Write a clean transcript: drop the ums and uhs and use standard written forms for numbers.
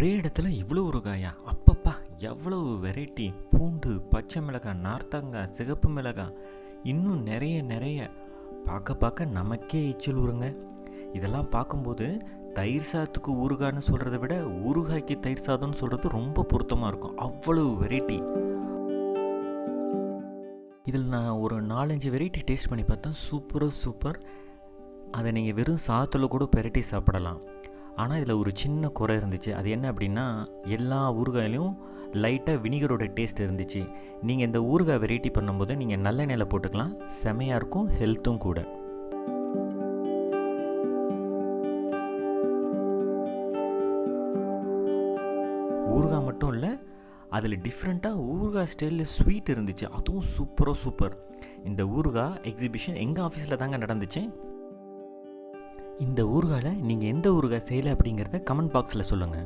ஒரே இடத்துல இவ்வளோ ஊறுகாயா? அப்பப்பா, எவ்வளவு வெரைட்டி! பூண்டு, பச்சை மிளகாய், நார்த்தங்காய், சிகப்பு மிளகாய், இன்னும் நிறைய நிறைய. பார்க்க பார்க்க நமக்கே எச்சில் ஊறுங்க. இதெல்லாம் பார்க்கும்போது தயிர் சாதத்துக்கு ஊறுகான்னு சொல்கிறத விட ஊறுகாய்க்கு தயிர் சாதம்னு சொல்கிறது ரொம்ப பொருத்தமாக இருக்கும். அவ்வளவு வெரைட்டி. இதில் நான் ஒரு 4-5 வெரைட்டி டேஸ்ட் பண்ணி பார்த்தேன். சூப்பர். அதை நீங்கள் வெறும் சாதத்தில் கூட பெரட்டி சாப்பிடலாம். ஆனால் இதில் ஒரு சின்ன குறை இருந்துச்சு. அது என்ன அப்படின்னா, எல்லா ஊறுகாயிலையும் லைட்டாக வினிகரோட டேஸ்ட் இருந்துச்சு. நீங்கள் இந்த ஊறுகாய் வெரைட்டி பண்ணும்போது நீங்கள் நல்லெண்ணெயில் போட்டுக்கலாம். செமையாக இருக்கும், ஹெல்த்தும் கூட. ஊறுகாய் மட்டும் இல்லை, அதில் டிஃப்ரெண்ட்டாக ஊறுகாய் ஸ்டைலில் ஸ்வீட் இருந்துச்சு. அதுவும் சூப்பர். இந்த ஊறுகாய் எக்ஸிபிஷன் எங்கள் ஆஃபீஸில் தாங்க நடந்துச்சு. இந்த ஊறுகாயில் நீங்கள் எந்த ஊறுகாய் செய்யலை அப்படிங்கிறத கமெண்ட் பாக்ஸில் சொல்லுங்கள்.